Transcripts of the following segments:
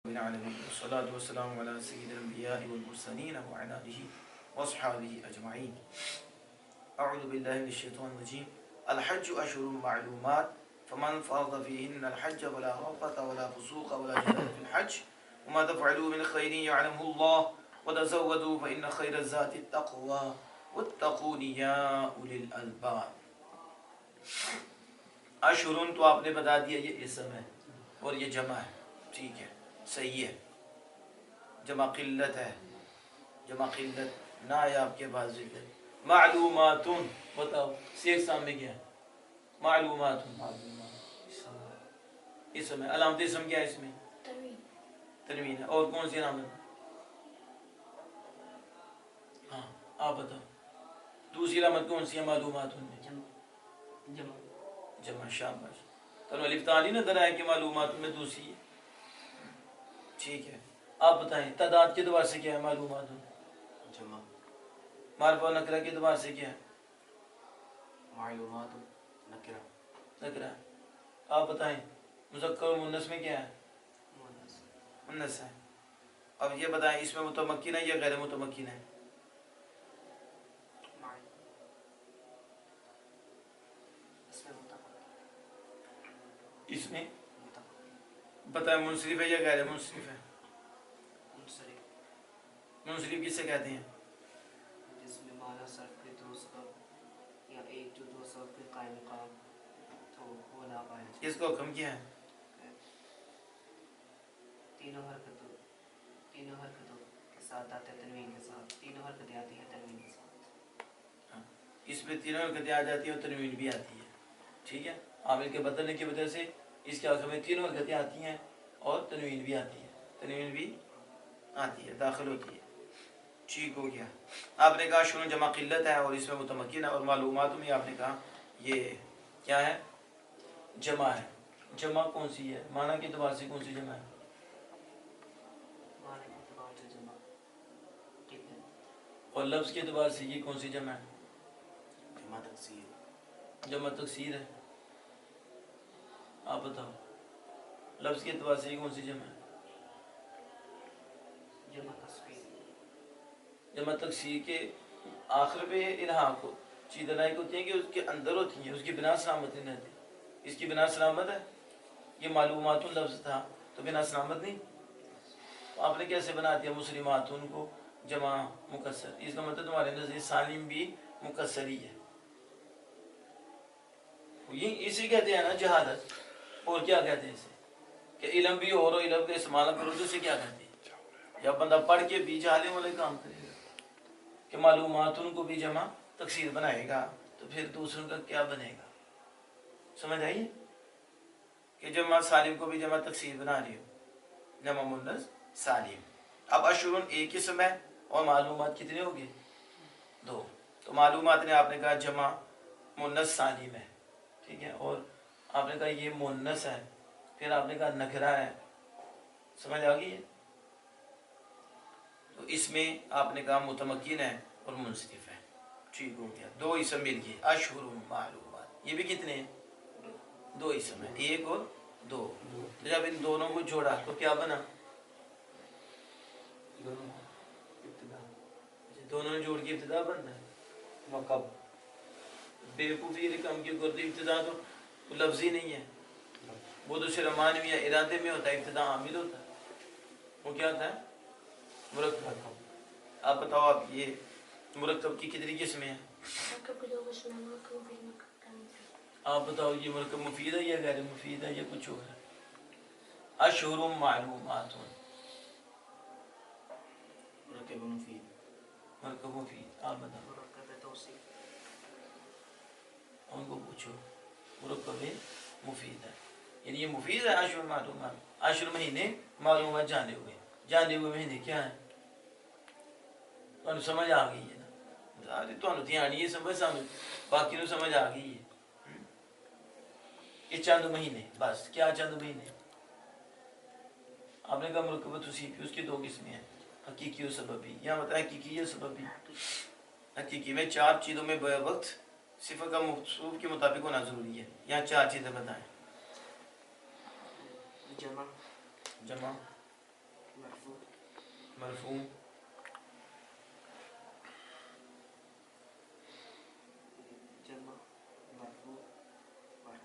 العالمين والصلاة والسلام على سيد الأنبياء والمرسلين وعلى آله وأصحابه أجمعين. أعوذ بالله من الشيطان الرجيم. الحج أشهر معلومات فمن فرض فيهن الحج فلا رفث ولا فسوق ولا جدال في الحج وما تفعلوا من خير يعلمه الله وتزودوا فإن خير الزاد التقوى واتقون يا أولي الألباب. اشہرن تو آپ نے بتا دیا یہ اسم ہے اور یہ جمع ہے، ٹھیک ہے، صحیح ہے. جمع قلت ہے، جمع قلت نہ ہے آپ کے پاس ذکر. معلومات بتاؤ سیک سامنے کیا ہے؟ معلومات اسم ہے. علامت اسم کیا ہے اس میں؟ تنوین ہے. اور کون سی علامت؟ ہاں آپ بتاؤ دوسری علامت کون سی ہے معلومات میں؟ جمع. شاباش. تو الف تعالی نظر آئے کہ معلومات میں دوسری ہے، ٹھیک ہے. آپ بتائیں تعداد کے اعتبار سے کیا ہے معلومات؟ جمع. معرفہ و نکرہ کے اعتبار سے کیا ہے؟ معلومات نکرہ. نکرہ. آپ بتائیں مذکر و مؤنث میں کیا ہے؟ مؤنث ہے. اب یہ بتائیں اس میں متمکن ہے یا غیر متمکن ہے؟ اس میں بتائیں منصرف ہے یا غیر منصرف ہے؟ منصرف کس سے کہتے ہیں؟ جس میں مالا صرف کے دو سبب یا ایک جو دو سبب پہ قائم مقام تو وہ لا پائے. اس کو حکم کیا ہے؟ تینوں حرکتوں کے ساتھ آتے ہیں تنوین کے ساتھ. تینوں حرکتیں آتی ہیں تنوین کے ساتھ. اس میں تینوں حرکتیں آ جاتی ہیں اور تنوین بھی آتی ہے، ٹھیک ہے. عامل کے بدلنے کی وجہ سے اس کے آخر میں تینوں حرکتیں آتی ہیں اور تنوین بھی آتی ہے. تنوین بھی آتی ہے، داخل ہوتی ہے. ٹھیک ہو گیا. آپ نے کہا شروع جمع قلت ہے اور اس میں متمکن ہے. اور معلومات میں آپ نے کہا یہ کیا ہے؟ جمع ہے. جمع کون سی ہے؟ معنی کے اعتبار سے کون سی جمع ہے؟ معنی کے اعتبار سے جمع. ٹھیک ہے. اور لفظ کے اعتبار سے یہ کون سی جمع ہے؟ جمع تکسیر. جمع تکسیر ہے. آپ بتاؤ لفظ کے اعتبار سے یہ کون سی جمع ہے؟ جمع تصویر. جمع تکسیر کے آخر پہ الحاق کو چیز لائق ہوتی ہیں کہ اس کے اندر ہوتی ہیں، اس کی بنا سلامت نہیں رہتی. اس کی بنا سلامت ہے. یہ معلومات لفظ تھا تو بنا سلامت نہیں. آپ نے کیسے بنا دیا مسلمات کو جمع مکسر؟ اس کا مطلب تمہارے نزدیک سالم بھی مکسر ہی ہے. یہ اسی کہتے ہیں نا جہالت. اور کیا کہتے ہیں اسے؟ کہ علم بھی اور علم کا استعمال کرو تو اسے کیا کہتے ہیں؟ جب بندہ پڑھ کے بھی جہالے والے کام کرے گا کہ معلومات ان کو بھی جمع تکسیر بنائے گا تو پھر دوسروں کا کیا بنے گا؟ سمجھ آئیے کہ جمع سالم کو بھی جمع تکسیر بنا رہی ہو، جمع مؤنث سالم. اب اشہر ایک اسم ہے اور معلومات کتنے ہو گئے؟ دو. تو معلومات نے آپ نے کہا جمع مؤنث سالم ہے، ٹھیک ہے. اور آپ نے کہا یہ مؤنث ہے، پھر آپ نے کہا نکرہ ہے. سمجھ آ گئی ہے؟ تو اس میں آپ نے کہا متمکن ہے اور منصرف ہے. ٹھیک ہو گیا. دو اسم مل گئے اشہر معلومات. یہ بھی کتنے ہیں؟ دو اسم ہیں، ایک اور دو. جب ان دونوں کو جوڑا تو کیا بنا؟ دونوں نے جوڑ کے ابتدا بننا ہے. مقب بیوقوفی رقم کی گرد ابتدا تو لفظی نہیں ہے، وہ تو صرف معنوی یا ارادے میں ہوتا ہے. ابتدا عامل ہوتا ہے، وہ کیا ہوتا ہے؟ مرکب. آپ بتاؤ آپ یہ مرکب کی کتنی قسمیں ہیں؟ آپ بتاؤ یہ مرکب مفید ہے یا غیر مفید ہے یا کچھ اور ہے؟ اشہر معلومات. مرکب مفید. مرکب مفید. آپ بتاؤ مرکب توصیف. ان کو پوچھو. مرکب مفید ہے یعنی یہ مفید ہے. اشہر معلومات. اشہر مہینے، معلومات جانے ہوئے. جانے ہوئے مہینے کیا ہے؟ تو سمجھ آ گئی ہے نا؟ تو دھیانی یہ سمجھ باقی نو سمجھ آ گئی ہے. یہ چند مہینے بس. کیا چند مہینے؟ آپ نے کہا مرکب توصیفی، اس کی دو قسمیں ہیں، حقیقی و سببی. یا بتائیں حقیقی یا سببی؟ حقیقی میں چار چیزوں میں بے وقت صفت کا موصوف کے مطابق ہونا ضروری ہے. یہاں چار چیزیں بتائیں. جمع. جمع. مرفوع مرفوع جمع مرفوع واحد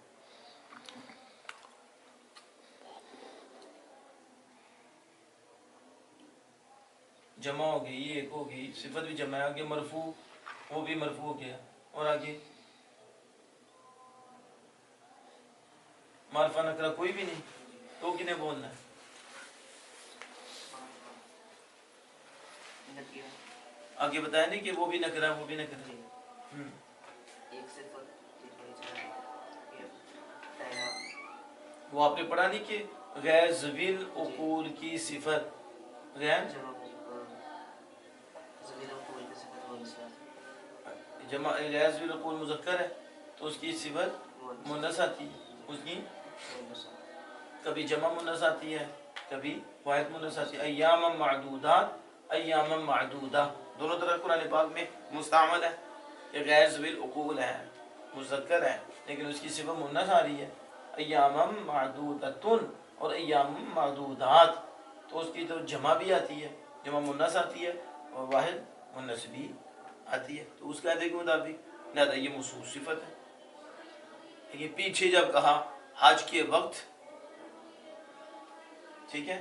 جمع ہو گئی، یہ ایک ہو گئی، صفت بھی جمع ہے، آگے مرفوع وہ بھی مرفوع ہو گیا، اور آگے معرفہ نکرہ کوئی بھی نہیں، تو کنہیں بولنا ہے؟ نکیرہ آگے بتایا نہیں کہ وہ بھی نکرہ وہ بھی نکرہ. ایک صفت یہ پہلا وہ آپ نے پڑھا نہیں کہ غیر ذوی العقول کی صفت غیر جمع ضمیر القول کی صفت مؤنث جمع غیر ذوی العقول مذکر ہے تو اس کی صفت مؤنث آتی ہے، اس کی کبھی جمع مؤنث آتی ہے کبھی واحد مؤنث آتی ہے. ایام معدودات ایام معدودہ دونوں طرح قرآن پاک میں مستعمل ہے کہ غیر ذوی العقول ہے مذکر ہے لیکن اس کی صفت مؤنث آ رہی ہے ایام معدودتن اور ایام معدودات، تو اس کی تو جمع بھی آتی ہے، جمع مؤنث آتی ہے اور واحد مؤنث بھی آتی ہے، تو اس قاعدے کے مطابق لہذا یہ موصوف صفت ہے. لیکن پیچھے جب کہا حج کے وقت ٹھیک ہے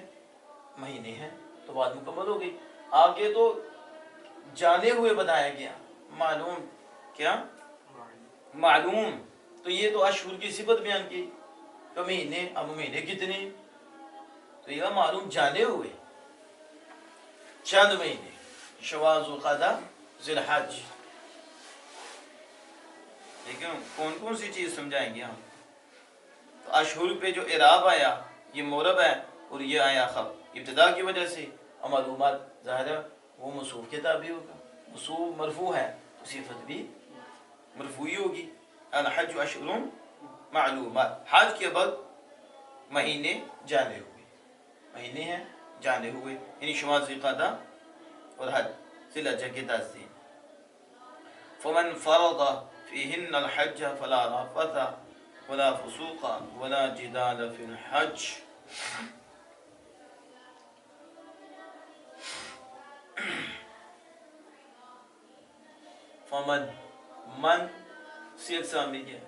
مہینے ہیں تو بات مکمل ہو گئی. آگے تو جانے ہوئے بتایا گیا معلوم کیا معلوم، تو یہ تو اشہر کی صفت بیان کی کہ مہینے، اب مہینے کتنے، تو یہ معلوم جانے ہوئے چند مہینے شوال ذوالقعدہ ذی الحج. لیکن کون کون سی چیز سمجھائیں گے ہم؟ تو اشہر پہ جو اعراب آیا یہ مورب ہے اور یہ آیا خب ابتدا کی وجہ سے، اور معلومات ظاہر ہے وہ موصوف کے تابع ہوگا، موصوف مرفوع ہے تو صفت بھی مرفوعی ہوگی. الحج اشہر معلومات، حج کے وقت مہینے جانے ہوئے، مہینے ہیں جانے ہوئے، یعنی شمال ذوالقعدہ اور حج ذی الحجہ کے 10 دن. فمن فرض فيهن الحج فلا رفث ولا فسوق ولا جدال في الحج. فمن من سیغ سامی کیا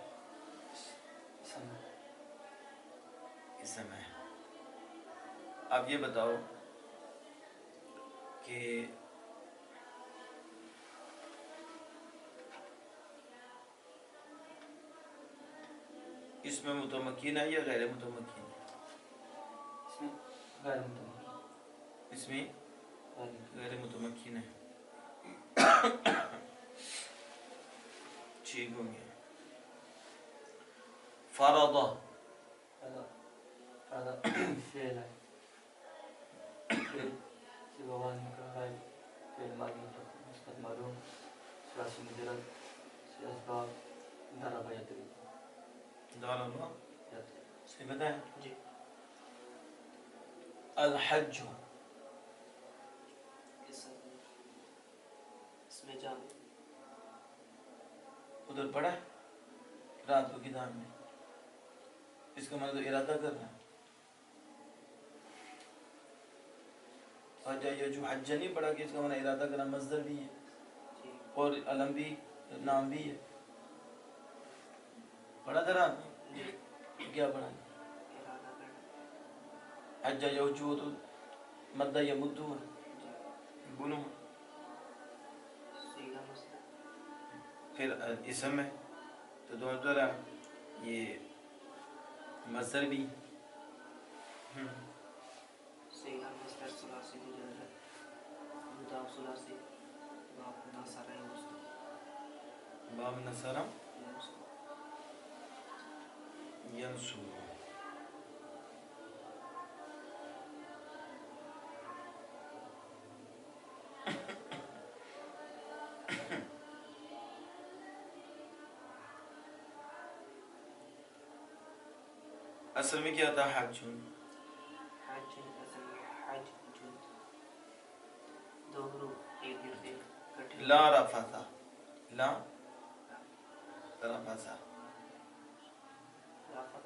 اسم ہے. اب یہ بتاؤ کہ اس میں متمکن ہے یا غیر متمکن ہے؟ اس میں غیر متمکن ہے. ٹھیک ہو گیا. فرض فعل ہے فعل وزن کا ہے فعل ماضی مثبت معلوم ثلاثی مجرد سے اسباب ضرب یضرب ضرب سے بتائیں. جی الحج اس میں جام ادھر پڑھا ہے رات کو کتاب میں، اس کا مطلب ارادہ کرنا. حج جو حج نہیں پڑھا کہ اس کا مطلب ارادہ کرنا مصدر بھی ہے اور علم بھی نام بھی ہے. پڑھا تھا رات میں کیا پڑھا؟ ارادہ کرنا حج یوجو تو مدہ یمدو ہے بنو، سیغہ مصدر پھر اسم ہے تو دونوں طرح یہ مصدر بھی. سیغہ مصدر ثلاثی مجرد مضاف ثلاثی باب ناصر مصدر باب نصرہ ینصر. اصل میں کیا تھا حج؟ حج اصل حج وجود دو حروف ایک گرد کٹھے لا رفث لا رفث رافت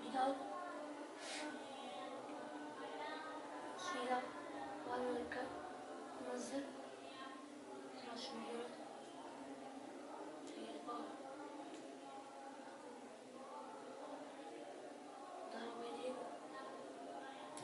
Without Sira, Walmarka, Mazhar, Rashmir, Tayyiba, Darabedi,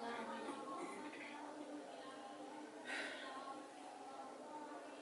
Darabedi,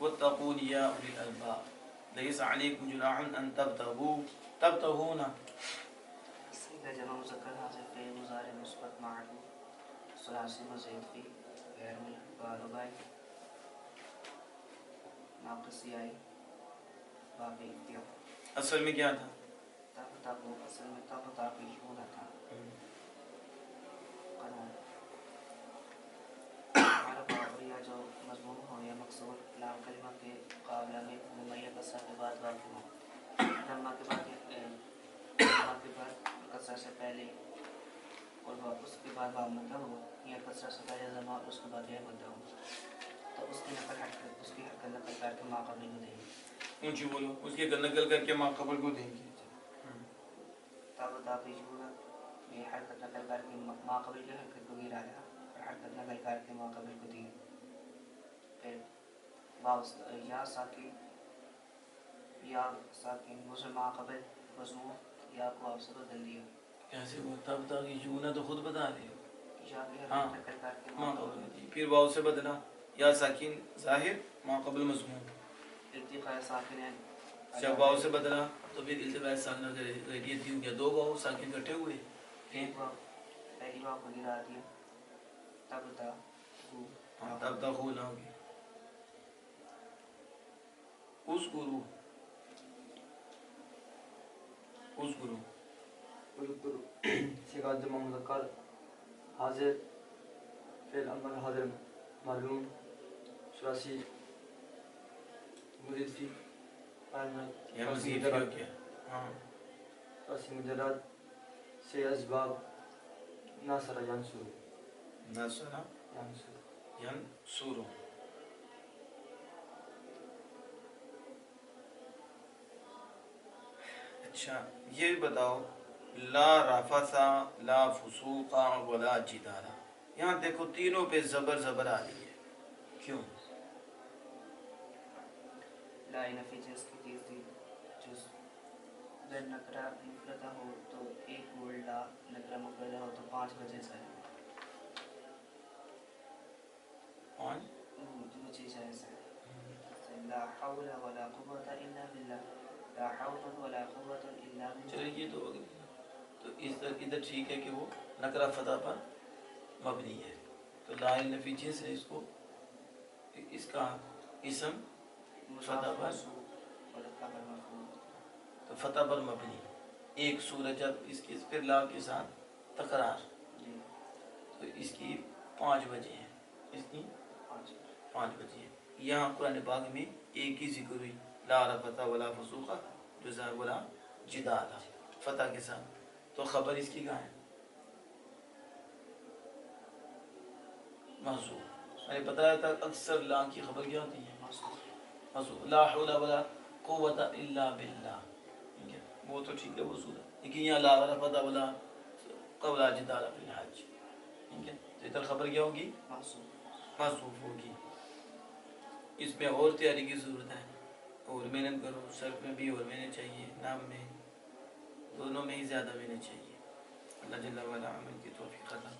واتقون یا اولی الالباب لیس علیکم جناح ان تبتغون صیغہ جمع مذکر حاضر فعل مضارع مثبت معلوم ثلاثی مزید فی غیر ملحق بار بائی ناقصی آئی باب اختیار اصل میں کیا تھا؟ تب تاکو اصل میں تب تاکی ہونا تھا قانون عربہ اور یا جو مضمون ہو یا مقصور لام کلمہ کے مقابلہ میں ممیہ قصہ کے بعد واقع ہو دمہ کے بعد قصہ سے پہلے اور اس کے بعد باب مدہ ہو یا قصہ سے پہلے زمہ اور اس کے بعد یہ مدہ ہو تو اس کی نقل حرکت اس کی حرکت نقل کر کے ما قبل کو دیں گے اونچی بولو اس کی نقل کر کے ما قبل کو دیں گے تاب تاقی جملہ یہ حرکت نقل کر کے ما قبل کی حرکت کو گرایا اور حرکت نقل کر کے ما قبل کو دی پھر یا ساکن مسلم ما قبل مضمون یا کو آپ سے بدل دیا کیسے وہ تب تک یوں تو خود بتا رہے ہو یا بھی حرکت نقل کر کے ما قبل دی پھر واو سے بدلا یا ساکن ظاہر ما قبل مضمون التقاء ساکنین جب واو سے بدلا تو پھر التقاء ساکنہ کا ریڈیت دی ہو گیا دو واو ساکن کٹھے ہوئے ایک واو پہلی واو کو گرا دیا تب تب تک ہو نہ ہوگی اس گرو صیغہ جمع مذکر حاضر فعل امر حاضر معلوم ثلاثی مزید فی یہ مزید کیا کیا ہاں ثلاثی مجرد سے اسباب ناصر ینصر ناصرہ ینصر ینصر اچھا یہ بتاؤ لا رفث لا فسوق ولا جدال یہاں دیکھو تینوں پہ زبر آ رہی ہے کیوں؟ لا نفی جنس کی چیز دی جز اگر نکرہ مفردہ ہو تو ایک ورڈ لا نکرہ مفردہ ہو تو 5 وجہ سے جو چیز ہے لا حول ولا قوة الا باللہ لا حول ولا قوة الا باللہ چلے یہ تو ہوگی تو ادھر ٹھیک ہے کہ وہ نکرہ فتح پر مبنی ہے تو لا نفی جنس ہے اس کو اس کا اسم فتح پر تو فتح پر مبنی ایک سورج جب اس کی پھر لا کے ساتھ تکرار تو اس کی 5 وجہ ہیں اس کی 5 وجہ ہیں یہاں قرآن پاک میں ایک ہی ذکر ہوئی لا رفث ولا فسوق جزا ولا جدال فتح کے ساتھ تو خبر اس کی کہاں ہے محذوف میں نے بتایا تھا اکثر لا کی خبر کیا ہوتی ہے محذوف لا حول ولا قوت الا باللہ وہ تو ٹھیک ہے وہ صورت لیکن یہاں لا رفث ولا قولا جدال فی الحج ٹھیک ہے تو ادھر خبر کیا ہوگی محذوف ہوگی اس میں اور تیاری کی ضرورت ہے اور محنت کرو صرف میں بھی اور محنت چاہیے نام میں دونوں میں ہی زیادہ محنت چاہیے اللہ جل وعلا عمل کی توفیق عطا